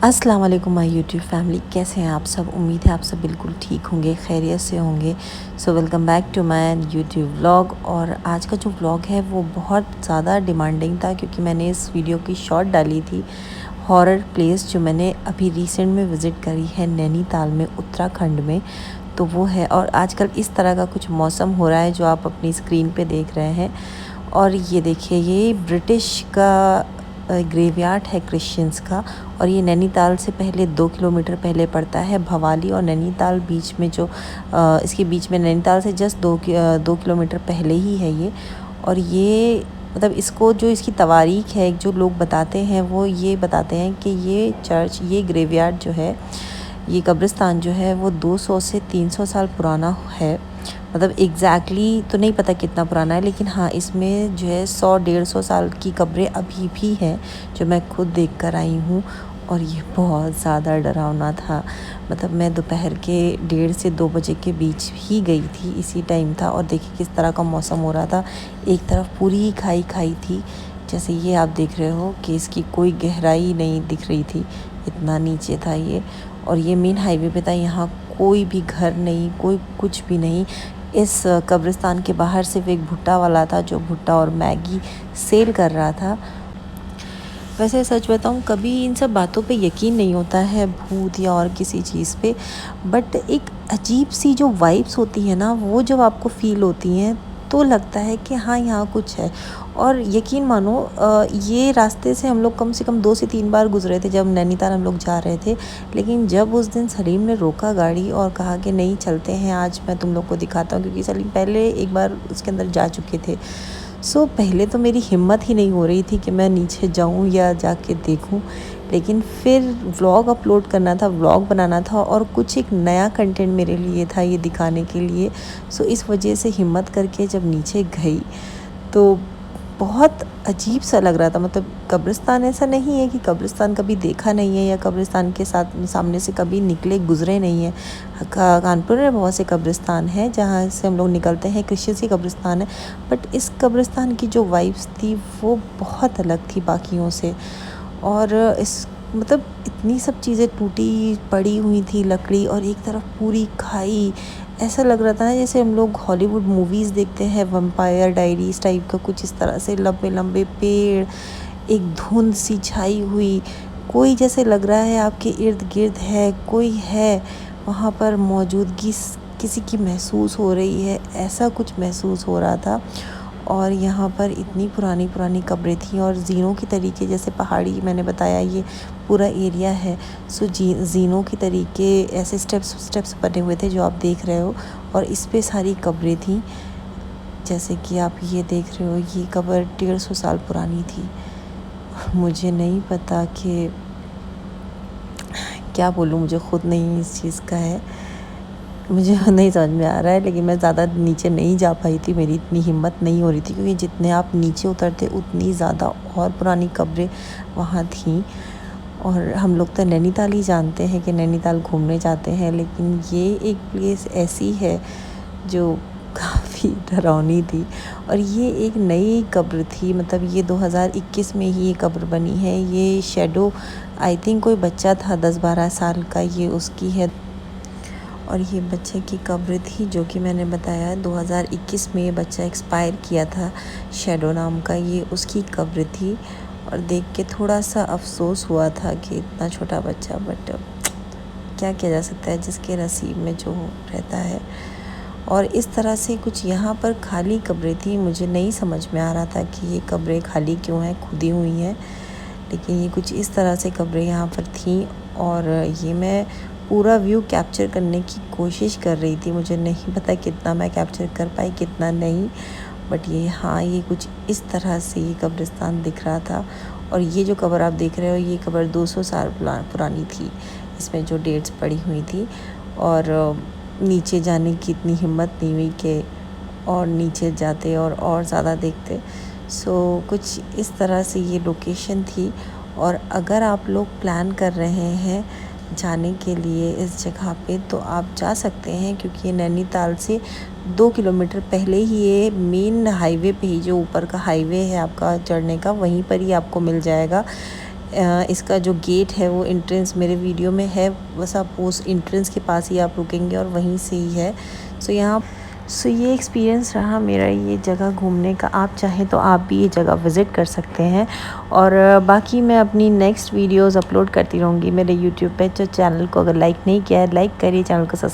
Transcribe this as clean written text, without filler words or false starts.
अस्सलाम वालेकुम my YouTube family, कैसे हैं आप सब। उम्मीद है आप सब बिल्कुल ठीक होंगे, खैरियत से होंगे। So welcome back to my YouTube vlog. और आज का जो व्लॉग है वो बहुत ज़्यादा डिमांडिंग था क्योंकि मैंने इस वीडियो की शॉर्ट डाली थी हॉरर प्लेस जो मैंने अभी रिसेंट में विज़िट करी है नैनीताल में, उत्तराखंड में। तो वो है, और आजकल इस तरह का कुछ मौसम हो रहा है जो आप अपनी स्क्रीन पे देख रहे हैं। और ये देखिए, ये ब्रिटिश का ग्रेवयार्ड है क्रिश्चियंस का। और ये नैनीताल से पहले 2 किलोमीटर पहले पड़ता है। भवाली और नैनीताल बीच में जो इसके बीच में, नैनीताल से जस्ट 2 किलोमीटर पहले ही है ये। और ये मतलब इसको जो इसकी तवारीख है, जो लोग बताते हैं वो ये बताते हैं कि ये चर्च, ये ग्रेवयार्ड जो है, ये कब्रिस्तान जो है वो 200 से 300 साल पुराना है। मतलब एग्जैक्टली तो नहीं पता कितना पुराना है, लेकिन हाँ इसमें जो है 100-150 साल की कब्रें अभी भी हैं जो मैं खुद देख कर आई हूँ। और ये बहुत ज़्यादा डरावना था। मतलब मैं दोपहर के 1:30 से 2 बजे के बीच ही गई थी, इसी टाइम था। और देखिए किस तरह का मौसम हो रहा था। एक तरफ पूरी खाई खाई थी, जैसे ये आप देख रहे हो कि इसकी कोई गहराई नहीं दिख रही थी, इतना नीचे था ये। और ये मेन हाईवे पे था, यहाँ कोई भी घर नहीं, कोई कुछ भी नहीं। इस कब्रिस्तान के बाहर सिर्फ एक भुट्टा वाला था जो भुट्टा और मैगी सेल कर रहा था। वैसे सच बताऊं, कभी इन सब बातों पे यकीन नहीं होता है, भूत या और किसी चीज़ पे। बट एक अजीब सी जो वाइब्स होती है ना, वो जब आपको फील होती हैं तो लगता है कि हाँ यहाँ कुछ है। और यकीन मानो, ये रास्ते से हम लोग कम से कम 2 से 3 बार गुजरे थे जब नैनीताल हम लोग जा रहे थे। लेकिन जब उस दिन सलीम ने रोका गाड़ी और कहा कि नहीं चलते हैं, आज मैं तुम लोग को दिखाता हूँ, क्योंकि सलीम पहले एक बार उसके अंदर जा चुके थे। पहले तो मेरी हिम्मत ही नहीं हो रही थी कि मैं नीचे जाऊं या जाके देखूं। लेकिन फिर व्लॉग अपलोड करना था, व्लॉग बनाना था, और कुछ एक नया कंटेंट मेरे लिए था ये दिखाने के लिए। इस वजह से हिम्मत करके जब नीचे गई तो बहुत अजीब सा लग रहा था। मतलब कब्रिस्तान ऐसा नहीं है कि कब्रिस्तान कभी देखा नहीं है या कब्रिस्तान के साथ सामने से कभी निकले गुजरे नहीं है। कानपुर में बहुत से कब्रिस्तान हैं जहाँ से हम लोग निकलते हैं, क्रिश्चियन की कब्रिस्तान है। बट इस कब्रिस्तान की जो वाइब्स थी वो बहुत अलग थी बाकियों से। और इस मतलब इतनी सब चीज़ें टूटी पड़ी हुई थी, लकड़ी, और एक तरफ पूरी खाई। ऐसा लग रहा था ना जैसे हम लोग हॉलीवुड मूवीज़ देखते हैं, वैम्पायर डायरीज टाइप का कुछ इस तरह से, लंबे लंबे पेड़, एक धुंध सी छाई हुई। कोई जैसे लग रहा है आपके इर्द गिर्द है, कोई है वहाँ पर, मौजूदगी किसी की महसूस हो रही है, ऐसा कुछ महसूस हो रहा था। और यहाँ पर इतनी पुरानी पुरानी कब्रें थीं, और जीनों की तरीके, जैसे पहाड़ी मैंने बताया ये पूरा एरिया है। जीनों की तरीके ऐसे स्टेप्स स्टेप्स बने हुए थे जो आप देख रहे हो। और इस पे सारी कब्रें थीं, जैसे कि आप ये देख रहे हो। ये कब्र 150 साल पुरानी थी। मुझे नहीं पता कि क्या बोलूँ, मुझे ख़ुद नहीं इस चीज़ का है, मुझे नहीं समझ में आ रहा है। लेकिन मैं ज़्यादा नीचे नहीं जा पाई थी, मेरी इतनी हिम्मत नहीं हो रही थी, क्योंकि जितने आप नीचे उतरते उतनी ज़्यादा और पुरानी कब्रें वहाँ थीं। और हम लोग तो नैनीताल ही जानते हैं कि नैनीताल घूमने जाते हैं, लेकिन ये एक प्लेस ऐसी है जो काफ़ी डरावनी थी। और ये एक नई कब्र थी, मतलब ये 2021 में ही ये कब्र बनी है। ये शैडो, आई थिंक कोई बच्चा था 10-12 साल का, ये उसकी है। और ये बच्चे की कब्र थी जो कि मैंने बताया 2021 में ये बच्चा एक्सपायर किया था, शैडो नाम का, ये उसकी कब्र थी। और देख के थोड़ा सा अफसोस हुआ था कि इतना छोटा बच्चा, बट क्या किया जा सकता है, जिसके नसीब में जो रहता है। और इस तरह से कुछ यहाँ पर खाली कब्रें थी। मुझे नहीं समझ में आ रहा था कि ये कब्रें खाली क्यों हैं, खुदी हुई हैं, लेकिन ये कुछ इस तरह से कब्रें यहाँ पर थीं। और ये मैं पूरा व्यू कैप्चर करने की कोशिश कर रही थी, मुझे नहीं पता कितना मैं कैप्चर कर पाई कितना नहीं। बट ये हाँ, ये कुछ इस तरह से ये कब्रिस्तान दिख रहा था। और ये जो कब्र आप देख रहे हो, ये कब्र 200 साल पुरानी थी, इसमें जो डेट्स पड़ी हुई थी। और नीचे जाने की इतनी हिम्मत नहीं हुई कि और नीचे जाते और ज़्यादा देखते। कुछ इस तरह से ये लोकेशन थी। और अगर आप लोग प्लान कर रहे हैं जाने के लिए इस जगह पे, तो आप जा सकते हैं, क्योंकि नैनीताल से 2 किलोमीटर पहले ही ये मेन हाईवे पे ही, जो ऊपर का हाईवे है आपका चढ़ने का, वहीं पर ही आपको मिल जाएगा। इसका जो गेट है वो एंट्रेंस मेरे वीडियो में है, बस आप उस एंट्रेंस के पास ही आप रुकेंगे और वहीं से ही है। सो ये एक्सपीरियंस रहा मेरा ये जगह घूमने का। आप चाहें तो आप भी ये जगह विज़िट कर सकते हैं। और बाकी मैं अपनी नेक्स्ट वीडियोस अपलोड करती रहूँगी मेरे यूट्यूब पे। तो चैनल को अगर लाइक नहीं किया है, लाइक करिए, चैनल को सब्सक्राइब